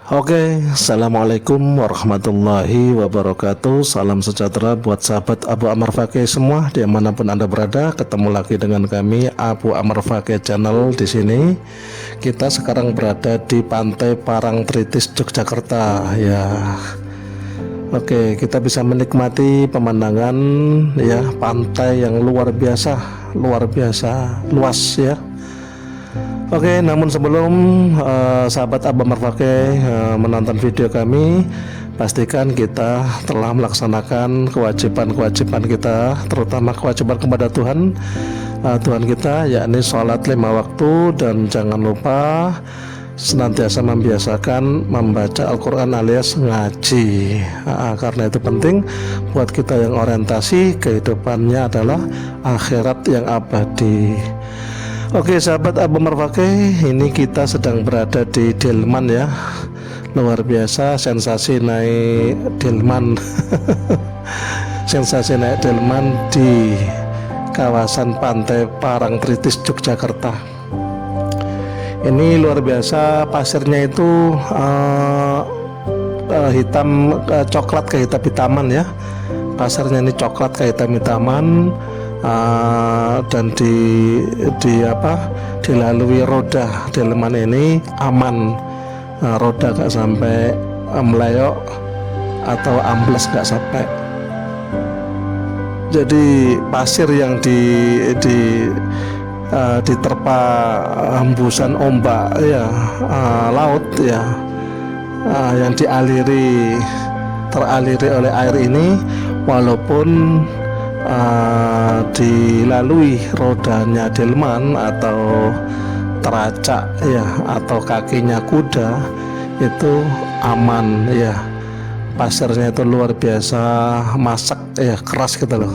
Oke, Assalamualaikum warahmatullahi wabarakatuh. Salam sejahtera buat sahabat Abu Amr Fakih semua dimanapun Anda berada. Ketemu lagi dengan kami Abu Amr Fakih Channel di sini. Kita sekarang berada di Pantai Parangtritis, Yogyakarta ya. Oke, kita bisa menikmati pemandangan ya, pantai yang luar biasa luas ya. Oke, namun sebelum sahabat Abu Amr Fakih menonton video kami, pastikan kita telah melaksanakan kewajiban kita, terutama kewajiban kepada Tuhan kita, yakni sholat 5 waktu, dan jangan lupa senantiasa membiasakan membaca Al-Quran alias ngaji. Karena itu penting buat kita yang orientasi kehidupannya adalah akhirat yang abadi. Oke sahabat Abu Amr Fakih, ini kita sedang berada di delman ya. Luar biasa, sensasi naik delman sensasi naik delman di kawasan Pantai Parangtritis, Yogyakarta. Ini luar biasa, pasirnya itu hitam coklat kehitam-hitaman ya. Pasirnya ini coklat kehitam-hitaman. Dan dilalui roda delman ini aman, roda gak sampai melayok atau ambles gak sampai. Jadi pasir yang diterpa hembusan ombak ya, laut ya, yang teraliri oleh air ini, walaupun dilalui rodanya delman atau teracak ya, atau kakinya kuda, itu aman ya. Pasirnya itu luar biasa masak ya, keras gitu loh.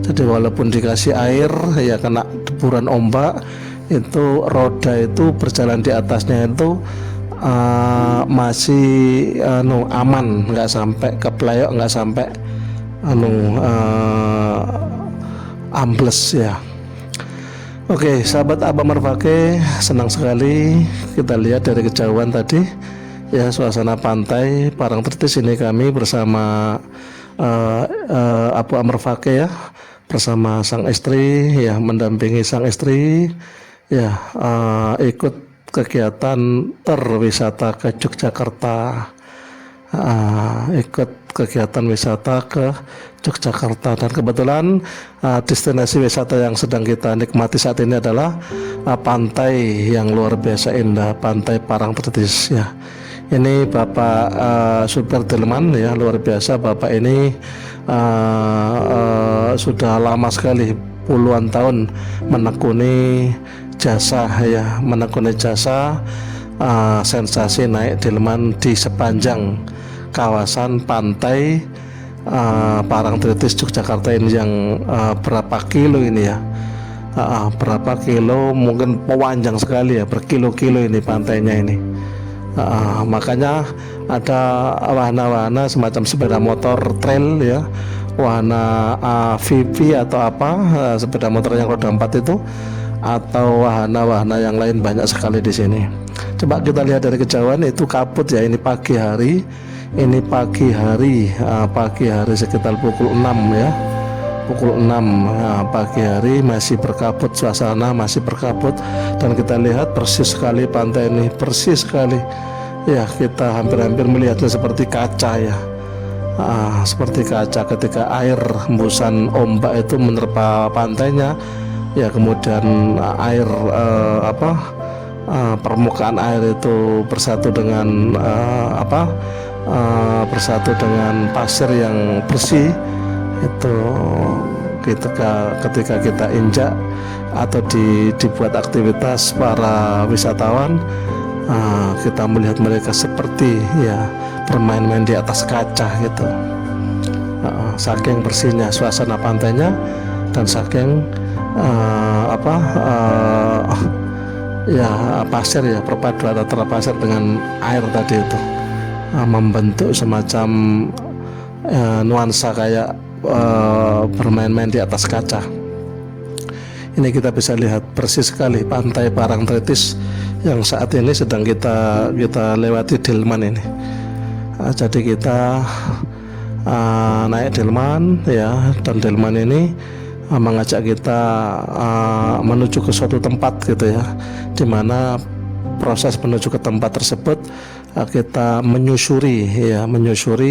Jadi walaupun dikasih air ya, kena deburan ombak, itu roda itu berjalan di atasnya itu masih aman, nggak sampai keplayok, nggak sampai ambles ya. Oke sahabat Abu Amr Fakih, senang sekali kita lihat dari kejauhan tadi ya, suasana pantai Parangtritis ini. Kami bersama Abu Amr Fakih ya, bersama sang istri ya, mendampingi sang istri ya, ikut kegiatan terwisata ke Yogyakarta, ikut kegiatan wisata ke Yogyakarta. Dan kebetulan destinasi wisata yang sedang kita nikmati saat ini adalah pantai yang luar biasa indah, Pantai Parangtritis ya. Ini Bapak supir delman ya, luar biasa. Bapak ini sudah lama sekali, puluhan tahun menekuni jasa ya, sensasi naik delman di sepanjang kawasan pantai Parangtritis Yogyakarta ini, yang berapa kilo ini ya, berapa kilo, mungkin panjang sekali ya, berkilo-kilo ini pantainya ini. Makanya ada wahana-wahana semacam sepeda motor trail ya, wahana AVV atau apa, sepeda motor yang roda 4 itu, atau wahana-wahana yang lain banyak sekali di sini. Coba kita lihat dari kejauhan, itu kabut ya, ini pagi hari. Ini pagi hari sekitar pukul 6 ya, pukul 6 pagi hari, masih berkabut, suasana masih berkabut. Dan kita lihat persis sekali pantai ini, persis sekali ya, kita hampir-hampir melihatnya seperti kaca ya, seperti kaca ketika air hembusan ombak itu menerpa pantainya ya, kemudian air permukaan air itu bersatu dengan bersatu dengan pasir yang bersih itu. Ketika kita injak atau dibuat aktivitas para wisatawan, kita melihat mereka seperti ya bermain-main di atas kaca gitu. Saking bersihnya suasana pantainya, dan saking pasir ya, perpaduan antara pasir dengan air tadi itu membentuk semacam nuansa kayak bermain-main di atas kaca. Ini kita bisa lihat persis sekali Pantai Parangtritis yang saat ini sedang kita lewati delman ini. Jadi kita naik delman ya, dan delman ini mengajak kita menuju ke suatu tempat gitu ya, dimana proses menuju ke tempat tersebut kita menyusuri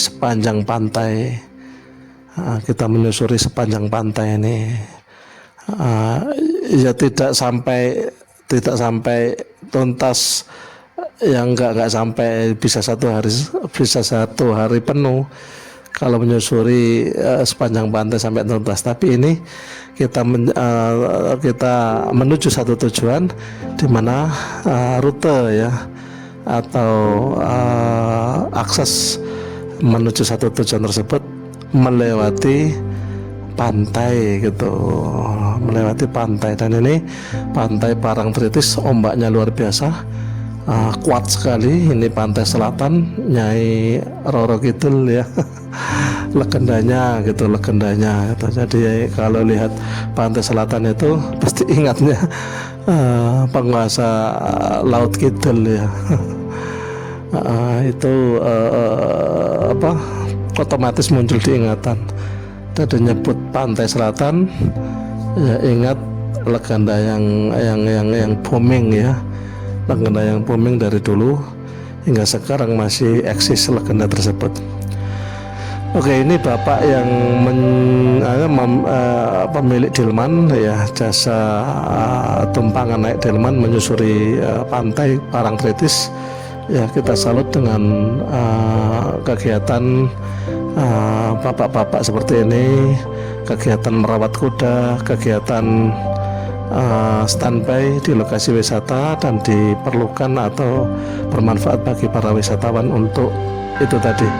sepanjang pantai. Kita menyusuri sepanjang pantai ini, ya tidak sampai tuntas, yang enggak sampai bisa satu hari penuh kalau menyusuri sepanjang pantai sampai tuntas. Tapi ini kita menuju satu tujuan, di mana rute ya atau akses menuju satu tujuan tersebut melewati pantai gitu, melewati pantai. Dan ini pantai Parangtritis, ombaknya luar biasa, kuat sekali. Ini pantai selatan Nyai Roro Kidul ya. legendanya gitu. Jadi kalau lihat pantai selatan itu pasti ingatnya penguasa Laut Kidul ya. Itu otomatis muncul diingatan. Jadi nyebut pantai selatan ya ingat legenda yang booming ya, legenda yang booming dari dulu hingga sekarang masih eksis legenda tersebut. Oke, ini bapak yang pemilik delman ya, jasa tumpangan naik delman menyusuri pantai Parangtritis ya. Kita salut dengan kegiatan bapak-bapak seperti ini, kegiatan merawat kuda, kegiatan standby di lokasi wisata, dan diperlukan atau bermanfaat bagi para wisatawan untuk itu tadi,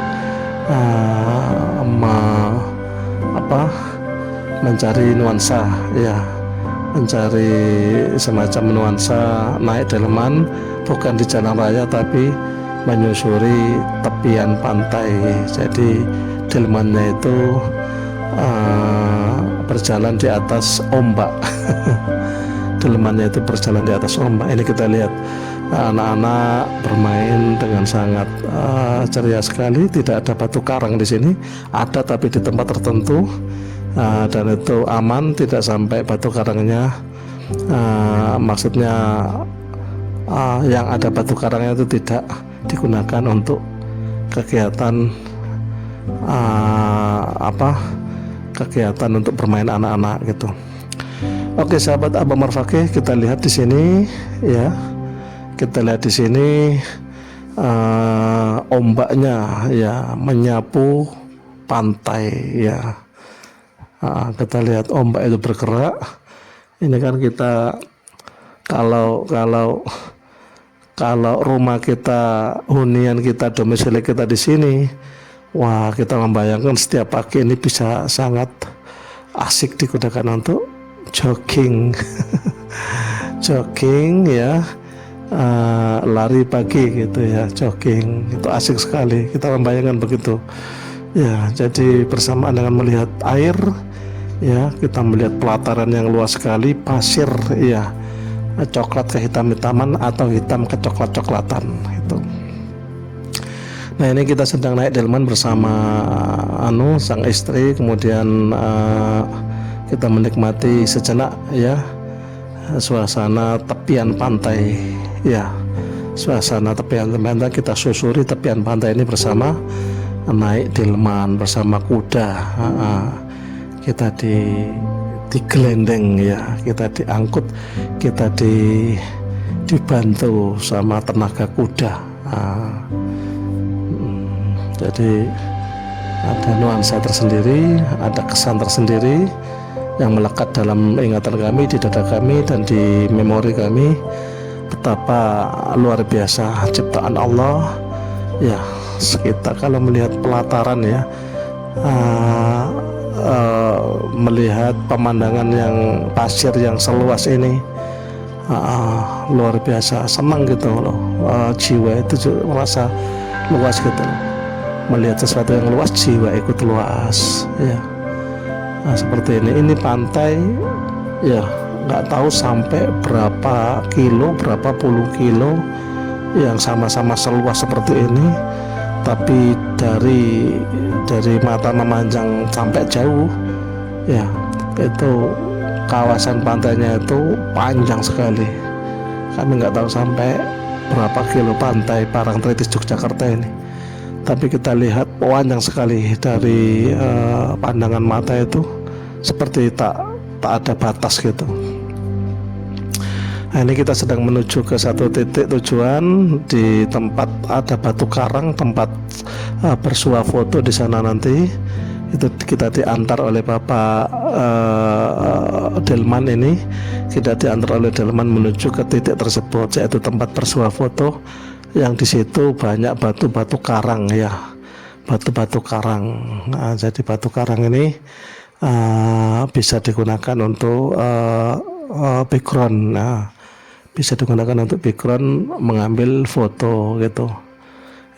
mencari nuansa ya, mencari semacam nuansa naik delman, bukan di jalan raya tapi menyusuri tepian pantai. Jadi delmannya itu berjalan di atas ombak. Delmannya itu berjalan di atas ombak. Ini kita lihat anak-anak bermain dengan sangat ceria sekali. Tidak ada batu karang di sini, ada tapi di tempat tertentu, dan itu aman, tidak sampai batu karangnya. Maksudnya yang ada batu karangnya itu tidak digunakan untuk kegiatan kegiatan untuk bermain anak-anak gitu. Oke sahabat Abu Ammar Fakih, kita lihat di sini ya, kita lihat di sini ombaknya ya menyapu pantai ya. Kita lihat ombak itu bergerak. Ini kan kita kalau rumah kita, hunian kita, domisili kita di sini, wah, kita membayangkan setiap pagi ini bisa sangat asik digunakan untuk jogging. Jogging ya, lari pagi gitu ya, jogging itu asik sekali. Kita membayangkan begitu ya. Jadi bersamaan dengan melihat air ya, kita melihat pelataran yang luas sekali, pasir ya, coklat kehitam-hitaman atau hitam kecoklat-coklatan itu. Nah, ini kita sedang naik delman bersama sang istri, kemudian kita menikmati sejenak ya suasana tepian pantai ya, suasana tepian pantai. Kita susuri tepian pantai ini bersama naik delman bersama kuda. Kita digelendeng ya, kita diangkut, kita dibantu sama tenaga kuda. Jadi ada nuansa tersendiri, ada kesan tersendiri yang melekat dalam ingatan kami, di dada kami, dan di memori kami. Betapa luar biasa ciptaan Allah ya. Kita kalau melihat pelataran ya, melihat pemandangan yang pasir yang seluas ini, luar biasa, senang gitu loh. Jiwa itu merasa luas gitu loh. Melihat sesuatu yang luas, jiwa ikut luas ya. Nah, seperti ini pantai ya, nggak tahu sampai berapa kilo, berapa puluh kilo yang sama-sama seluas seperti ini. tapi dari mata memanjang sampai jauh ya, itu kawasan pantainya itu panjang sekali. Kami nggak tahu sampai berapa kilo pantai Parangtritis Yogyakarta ini, tapi kita lihat panjang sekali dari pandangan mata itu, seperti tak ada batas gitu. Nah, ini kita sedang menuju ke satu titik tujuan di tempat ada batu karang, tempat bersuah foto di sana nanti. Itu kita diantar oleh Bapak Delman ini. Kita diantar oleh Delman menuju ke titik tersebut, yaitu tempat bersuah foto yang di situ banyak batu-batu karang ya, batu-batu karang. Nah, jadi batu karang ini bisa digunakan untuk background. Nah, bisa digunakan untuk background mengambil foto gitu.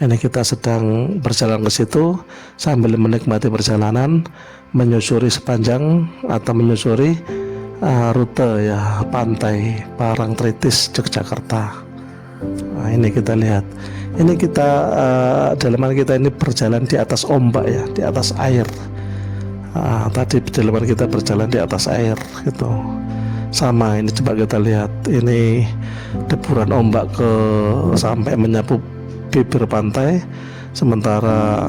Ini kita sedang berjalan ke situ sambil menikmati perjalanan, menyusuri sepanjang atau menyusuri rute ya pantai Parangtritis Yogyakarta. Nah, ini kita lihat. Ini kita dalaman kita ini berjalan di atas ombak ya, di atas air. Tadi dalaman kita berjalan di atas air gitu. Sama ini, coba kita lihat, ini deburan ombak sampai menyapu bibir pantai, sementara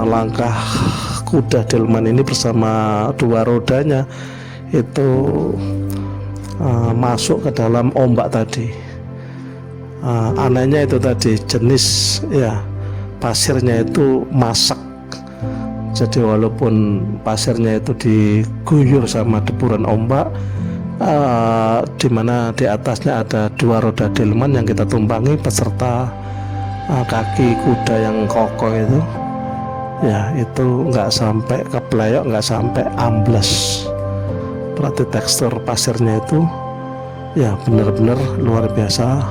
langkah kuda Delman ini bersama dua rodanya itu masuk ke dalam ombak tadi. Anehnya itu tadi jenis ya pasirnya itu masak. Jadi walaupun pasirnya itu diguyur sama deburan ombak, di mana di atasnya ada dua roda delman yang kita tumpangi beserta kaki kuda yang kokoh itu, ya itu nggak sampai kepleok, nggak sampai ambles. Berarti tekstur pasirnya itu ya benar-benar luar biasa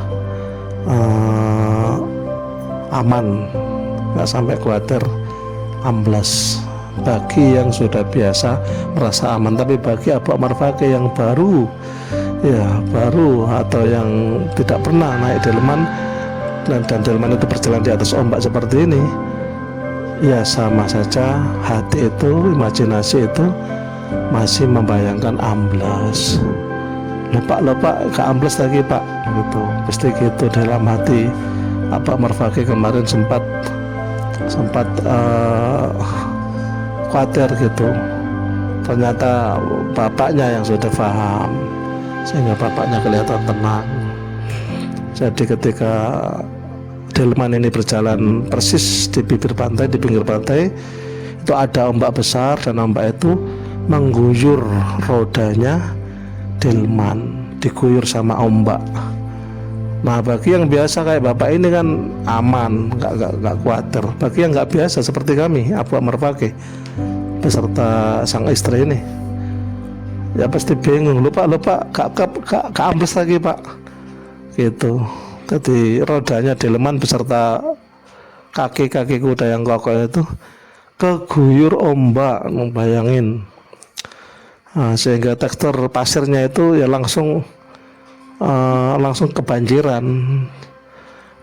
aman, nggak sampai khawatir amblas bagi yang sudah biasa merasa aman. Tapi bagi Abu Ammar Fakih yang baru atau yang tidak pernah naik delman dan delman itu berjalan di atas ombak seperti ini, ya sama saja hati itu, imajinasi itu masih membayangkan amblas. Pak gak amblas lagi Pak gitu, pasti gitu dalam hati Abu Ammar Fakih. Kemarin sempat khawatir gitu. Ternyata bapaknya yang sudah paham, sehingga bapaknya kelihatan tenang. Jadi ketika delman ini berjalan persis di bibir pantai, di pinggir pantai itu ada ombak besar, dan ombak itu mengguyur rodanya delman, diguyur sama ombak. Nah, bagi yang biasa kayak bapak ini kan aman, nggak khawatir. Bagi yang nggak biasa seperti kami, Abu Ammar Fakih beserta sang istri ini, ya pasti bingung. Lupa gak ambles lagi Pak, gitu. Jadi rodanya delman beserta kaki kuda yang kokoh itu keguyur ombak, bayangin. Nah, sehingga tekstur pasirnya itu ya langsung kebanjiran.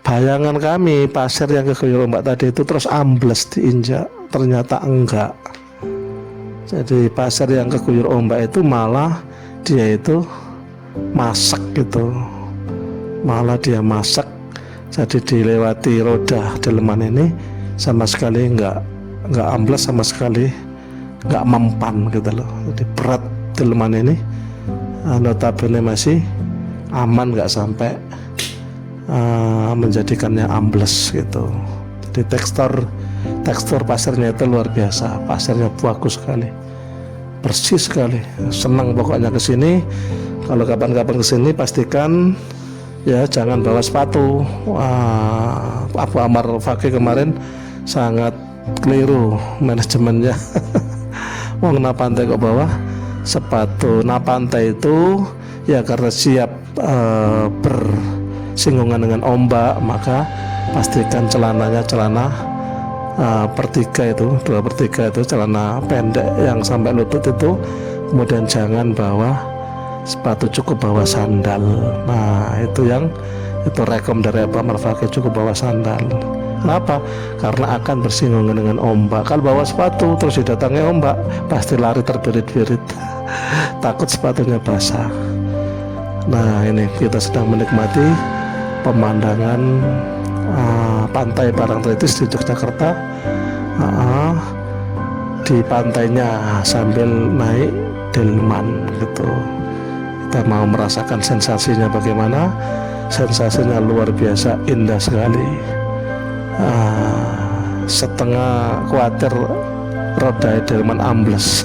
Bayangan kami pasir yang keguyur ombak tadi itu terus ambles diinjak, ternyata enggak. Jadi pasir yang keguyur ombak itu malah dia itu masak gitu, malah dia masak. Jadi dilewati roda delman ini sama sekali enggak ambles, sama sekali enggak mempan gitu loh. Jadi berat delman ini, notabene masih aman, nggak sampai menjadikannya ambles gitu. Jadi tekstur pasirnya itu luar biasa, pasirnya bagus sekali, bersih sekali. Senang pokoknya kesini. Kalau kapan-kapan kesini pastikan ya jangan bawa sepatu. Abu Ammar Fakih kemarin sangat keliru manajemennya. Mau na pantai kok bawa sepatu. Nah, pantai itu ya karena siap bersinggungan dengan ombak, maka pastikan celananya celana 2/3 itu celana pendek yang sampai lutut itu. Kemudian jangan bawa sepatu, cukup bawa sandal. Nah, itu yang Itu rekom dari Abu Amr Fakih, cukup bawa sandal. Kenapa? Karena akan bersinggungan dengan ombak. Kalau bawa sepatu terus didatangi ombak, pasti lari terbirit-birit, takut sepatunya basah. Nah, ini kita sedang menikmati pemandangan pantai Parangtritis di Yogyakarta. Di pantainya sambil naik delman gitu. Kita mau merasakan sensasinya bagaimana. Sensasinya luar biasa, indah sekali. Setengah khawatir roda delman ambles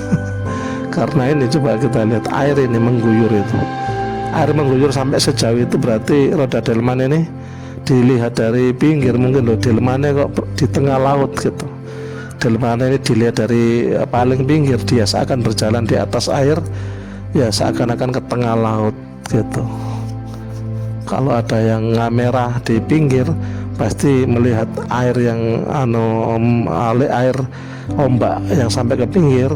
karena ini coba kita lihat air ini mengguyur itu. Air mengguyur sampai sejauh itu, berarti roda delman ini dilihat dari pinggir. Mungkin loh, delmannya kok di tengah laut gitu. Delman ini dilihat dari paling pinggir, dia seakan berjalan di atas air, ya seakan-akan ke tengah laut gitu. Kalau ada yang ngamera di pinggir, pasti melihat air yang air ombak yang sampai ke pinggir,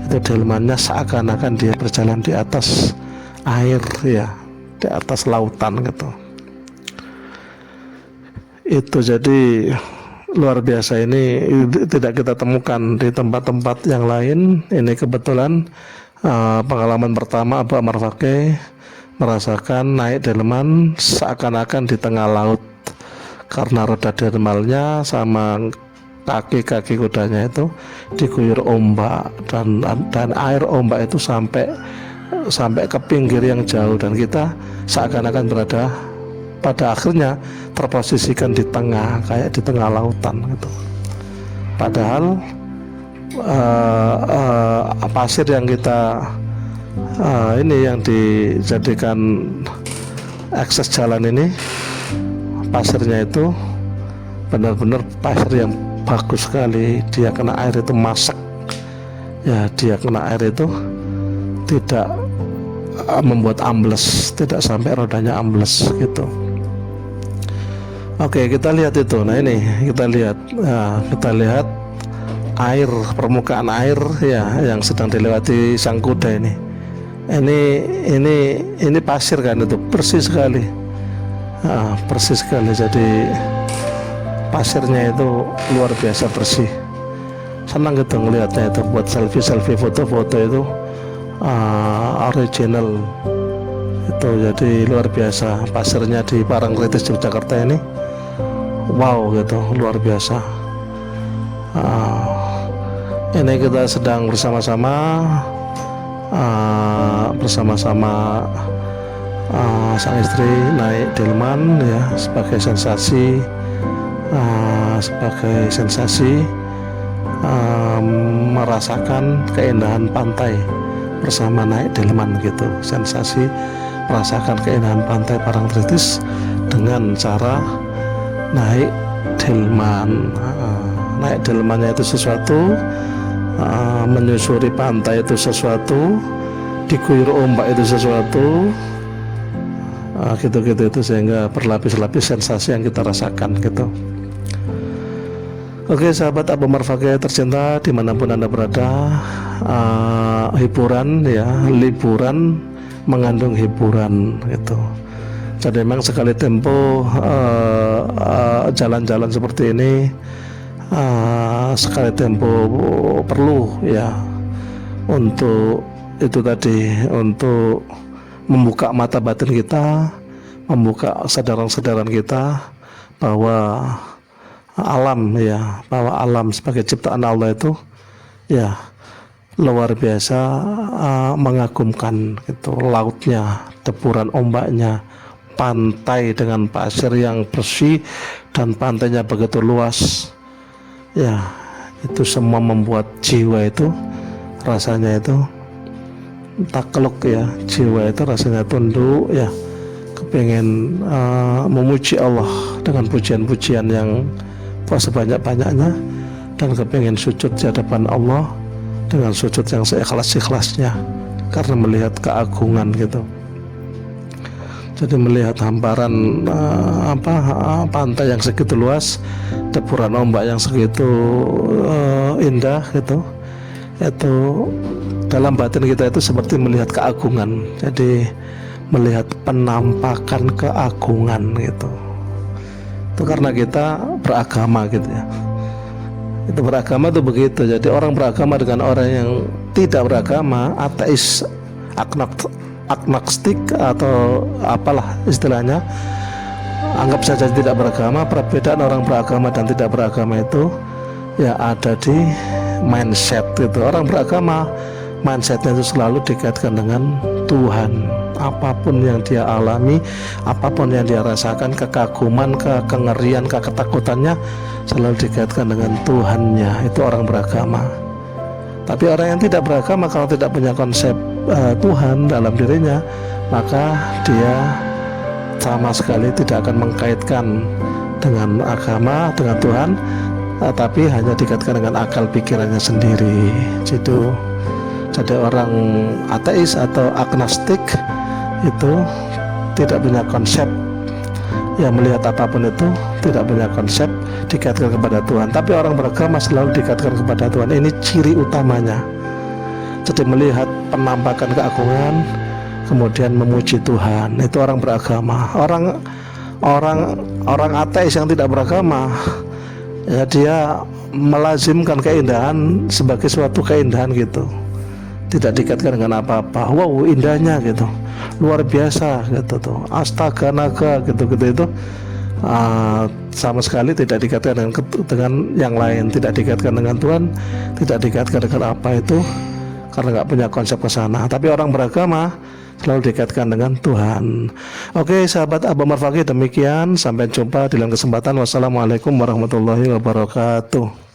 itu delmannya seakan-akan dia berjalan di atas air, ya di atas lautan gitu. Itu jadi luar biasa, ini tidak kita temukan di tempat-tempat yang lain. Ini kebetulan pengalaman pertama Abu Amr Fakih merasakan naik delman seakan-akan di tengah laut, karena roda delmannya sama kaki-kaki kudanya itu diguyur ombak, dan air ombak itu sampai ke pinggir yang jauh, dan kita seakan-akan berada pada akhirnya terposisikan di tengah, kayak di tengah lautan gitu. Padahal pasir yang kita ini yang dijadikan akses jalan ini, pasirnya itu benar-benar pasir yang bagus sekali. Dia kena air itu masak, ya dia kena air itu tidak membuat ambles, tidak sampai rodanya ambles gitu. Oke, kita lihat itu. Nah, ini kita lihat air, permukaan air ya yang sedang dilewati sang kuda ini. Ini pasir kan, itu bersih sekali. Bersih sekali. Jadi pasirnya itu luar biasa bersih. Senang gitu ngelihatnya itu, buat selfie, foto-foto itu original itu. Jadi luar biasa pasirnya di Parangtritis Yogyakarta ini. Wow gitu, luar biasa. Ini kita sedang bersama-sama sang istri naik delman ya, sebagai sensasi merasakan keindahan pantai bersama naik delman gitu. Sensasi merasakan keindahan pantai Parangtritis dengan cara naik delman. Naik delmannya itu sesuatu, menyusuri pantai itu sesuatu, diguyur ombak itu sesuatu, gitu-gitu itu, sehingga berlapis-lapis sensasi yang kita rasakan gitu. Oke sahabat Abu Amr Fakih tercinta, dimanapun Anda berada, hiburan ya, liburan mengandung hiburan gitu. Jadi memang sekali tempo jalan-jalan seperti ini, sekali tempo perlu ya untuk itu tadi, untuk membuka mata batin kita, membuka kesadaran kita bahwa alam ya, bahwa alam sebagai ciptaan Allah itu ya luar biasa, mengagumkan gitu. Lautnya, deburan ombaknya, pantai dengan pasir yang bersih dan pantainya begitu luas. Ya, itu semua membuat jiwa itu rasanya itu takluk ya, jiwa itu rasanya tunduk ya, kepengen memuji Allah dengan pujian-pujian yang sebanyak-banyaknya, dan kepengen sujud di hadapan Allah dengan sujud yang seikhlas-ikhlasnya karena melihat keagungan gitu. Jadi melihat hamparan pantai yang segitu luas, deburan ombak yang segitu indah gitu, itu dalam batin kita itu seperti melihat keagungan. Jadi melihat penampakan keagungan gitu. Itu karena kita beragama gitu ya. Itu beragama tuh begitu. Jadi orang beragama dengan orang yang tidak beragama, ateis, agnostik atau apalah istilahnya, anggap saja tidak beragama. Perbedaan orang beragama dan tidak beragama itu ya ada di mindset gitu. Orang beragama mindsetnya itu selalu dikaitkan dengan Tuhan. Apapun yang dia alami, apapun yang dia rasakan, kekaguman, kengerian, ketakutannya selalu dikaitkan dengan Tuhannya. Itu orang beragama. Tapi orang yang tidak beragama, kalau tidak punya konsep Tuhan dalam dirinya, maka dia sama sekali tidak akan mengkaitkan dengan agama, dengan Tuhan, tapi hanya dikaitkan dengan akal pikirannya sendiri. Jadi orang ateis atau agnostik itu tidak punya konsep, yang melihat apapun itu tidak punya konsep dikaitkan kepada Tuhan. Tapi orang beragama selalu dikaitkan kepada Tuhan. Ini ciri utamanya. Jadi melihat penampakan keagungan, kemudian memuji Tuhan, itu orang beragama. Orang ateis yang tidak beragama, ya dia melazimkan keindahan sebagai suatu keindahan gitu, tidak dikaitkan dengan apa-apa. Wow, indahnya gitu, luar biasa gitu tuh, astaga naga gitu itu sama sekali tidak dikaitkan dengan yang lain, tidak dikaitkan dengan Tuhan, tidak dikaitkan dengan apa itu, karena nggak punya konsep ke sana. Tapi orang beragama selalu dikaitkan dengan Tuhan. Oke sahabat Abu Amar Fakih, demikian, sampai jumpa di lain kesempatan. Wassalamualaikum warahmatullahi wabarakatuh.